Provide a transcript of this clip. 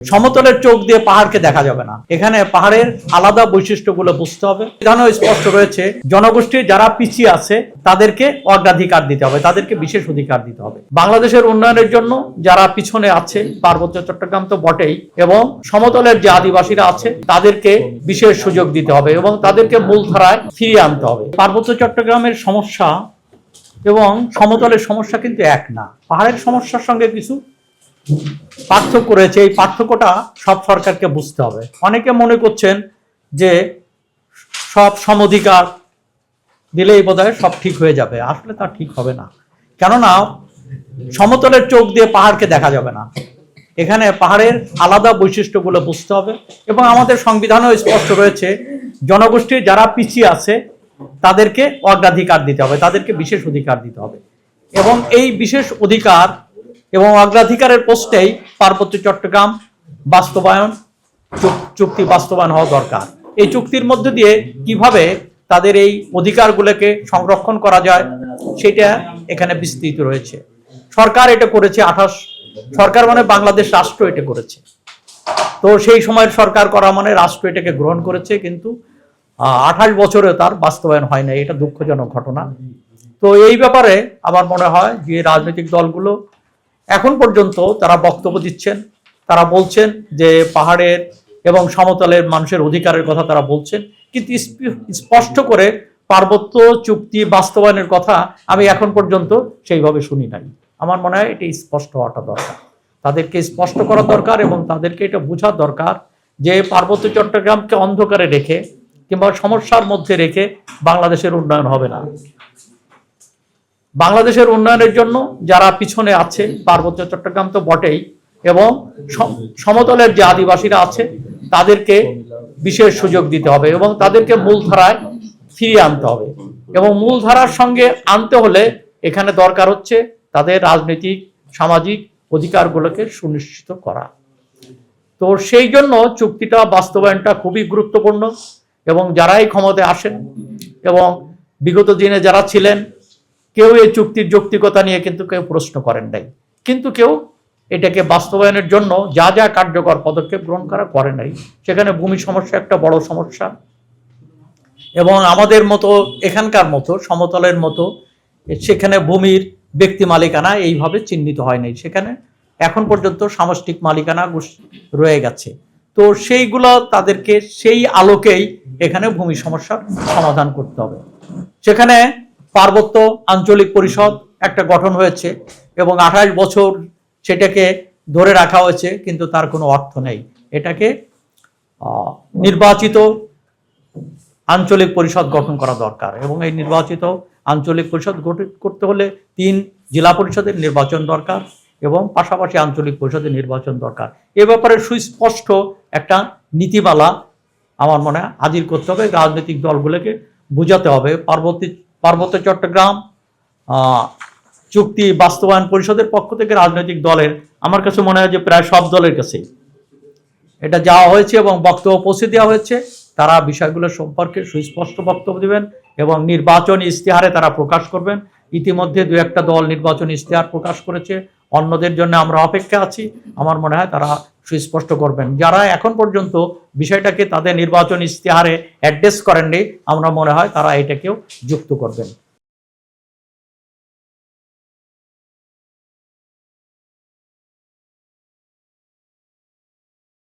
সমতলের চোখ দিয়ে পাহাড়কে দেখা যাবে না। এখানে পাহাড়ের আলাদা বৈশিষ্ট্যগুলো বুঝতে হবে। বিধানও স্পষ্ট রয়েছে, জনগোষ্ঠী যারা পিছিয়ে আছে তাদেরকে অগ্রাধিকার দিতে হবে, তাদেরকে বিশেষ অধিকার দিতে হবে। বাংলাদেশের উন্নয়নের জন্য যারা পিছনে আছে, পার্বত্য চট্টগ্রাম তো বটেই, এবং সমতলের যে আদিবাসীরা আছে তাদেরকে বিশেষ সুযোগ দিতে হবে এবং তাদেরকে মূলধারায় ফিরিয়ে আনতে হবে। পার্বত্য চট্টগ্রামের সমস্যা এবং সমতলের সমস্যা কিন্তু এক না। পাহাড়ের সমস্যার সঙ্গে কিছু পার্থক্য রয়েছে। এই পার্থক্যটা সব সরকারকে বুঝতে হবে। অনেকে মনে করছেন যে সব সমঅধিকার দিলেই বোধহয় সব ঠিক হয়ে যাবে। আসলে তা ঠিক হবে না, কেননা সমতলের চোখ দিয়ে পাহাড়কে দেখা যাবে না। এখানে পাহাড়ের আলাদা বৈশিষ্ট্যগুলো বুঝতে হবে এবং আমাদের সংবিধানেও স্পষ্ট রয়েছে, জনগোষ্ঠী যারা পিছিয়ে আছে তাদেরকে অগ্রাধিকার দিতে হবে, তাদেরকে বিশেষ অধিকার দিতে হবে এবং এই বিশেষ অধিকার এবং অগ্রাধিকারের পোস্টেই পার্বত্য চট্টগ্রাম বাস্তবায়ন চুক্তি বাস্তবায়ন হওয়া দরকার। এই চুক্তির মধ্যে দিয়ে কিভাবে তাদের এই অধিকারগুলোকে সংরক্ষণ করা যায় সেটা এখানে বিস্তৃত রয়েছে। সরকার এটা করেছে, সরকার মানে বাংলাদেশ রাষ্ট্র এটা করেছে। তো সেই সময়ের সরকার করা মানে রাষ্ট্র এটাকে গ্রহণ করেছে, কিন্তু 28 বছরে তার বাস্তবায়ন হয় না। এটা দুঃখজনক ঘটনা। তো এই ব্যাপারে আমার মনে হয় যে রাজনৈতিক দলগুলো এখন পর্যন্ত তারা বক্তব্য দিচ্ছেন, তারা বলছেন যে পাহাড়ের এবং সমতলের মানুষের অধিকারের কথা তারা বলছেন, কিন্তু স্পষ্ট করে পার্বত্য চুক্তি বাস্তবায়নের কথা আমি এখন পর্যন্ত সেইভাবে শুনি নাই। আমার মনে হয় এটা স্পষ্ট হওয়াটা দরকার, তাদেরকে স্পষ্ট করা দরকার এবং তাদেরকে এটা বোঝা দরকার যে পার্বত্য চট্টগ্রামকে অন্ধকারে রেখে কিংবা সমস্যার মধ্যে রেখে বাংলাদেশের উন্নয়ন হবে না। বাংলাদেশের উন্নয়নের জন্য যারা পিছনে আছে, পার্বত্য চট্টগ্রাম তো বটেই, এবং সমতলের যে আদিবাসীরা আছে তাদেরকে বিশেষ সুযোগ দিতে হবে এবং তাদেরকে মূলধারায় ফিরিয়ে আনতে হবে এবং মূলধারার সঙ্গে আনতে হলে এখানে দরকার হচ্ছে তাদের রাজনৈতিক সামাজিক অধিকারগুলোকে সুনিশ্চিত করা। তো সেই জন্য চুক্তিটা বাস্তবায়নটা খুবই গুরুত্বপূর্ণ এবং যারাই ক্ষমতায় আসেন এবং বিগত দিনে যারা ছিলেন কেউ এই চুক্তির যৌক্তিকতা নিয়ে কিন্তু কেউ প্রশ্ন করেন নাই, কিন্তু কেউ এটাকে বাস্তবায়নের জন্য যা যা কার্যকর পদক্ষেপ গ্রহণ করে নাই। সেখানে ভূমি সমস্যা একটা বড় সমস্যা এবং আমাদের মতো এখানকার মতো সমতলের মতো সেখানে ভূমির ব্যক্তি মালিকানা এইভাবে চিহ্নিত হয় নাই। সেখানে এখন পর্যন্ত সামষ্টিক মালিকানা রয়ে গেছে। তো সেইগুলো তাদেরকে সেই আলোকেই এখানে ভূমি সমস্যার সমাধান করতে হবে। সেখানে পার্বত্য আঞ্চলিক পরিষদ একটা গঠন হয়েছে এবং 28 বছর সেটাকে ধরে রাখা হয়েছে, কিন্তু তার কোনো অর্থ নেই। এটাকে নির্বাচিত আঞ্চলিক পরিষদ গঠন করা দরকার এবং এই নির্বাচিত আঞ্চলিক পরিষদ গঠন করতে হলে 3 জেলা পরিষদের নির্বাচন দরকার এবং পাশাপাশি আঞ্চলিক পরিষদের নির্বাচন দরকার। এ ব্যাপারে সুস্পষ্ট একটা নীতিমালা আমার মনে হয় হাজির করতে হবে, রাজনৈতিক দলগুলোকে বোঝাতে হবে। পার্বত্য চট্টগ্রাম চুক্তি বাস্তবায়ন পরিষদের পক্ষ থেকে রাজনৈতিক দলের আমার কাছে মনে হয় যে প্রায় সব দলের কাছে এটা যাওয়া হয়েছে এবং বক্তব্য পৌঁছে দেওয়া হয়েছে। তারা বিষয়গুলো সম্পর্কে সুস্পষ্ট বক্তব্য দেবেন এবং নির্বাচনী ইশতেহারে তারা প্রকাশ করবেন। ইতিমধ্যে 2-1টা দল নির্বাচনী ইশতেহার প্রকাশ করেছে, অন্যদের জন্য আমরা অপেক্ষা আছি। আমার মনে হয় তারা সুস্পষ্ট করবেন। যারা এখন পর্যন্ত বিষয়টাকে তাদের নির্বাচনী ইশতেহারে অ্যাড্রেস করেননি, আমরা মনে হয় তারা এটাকেও যুক্ত করবেন।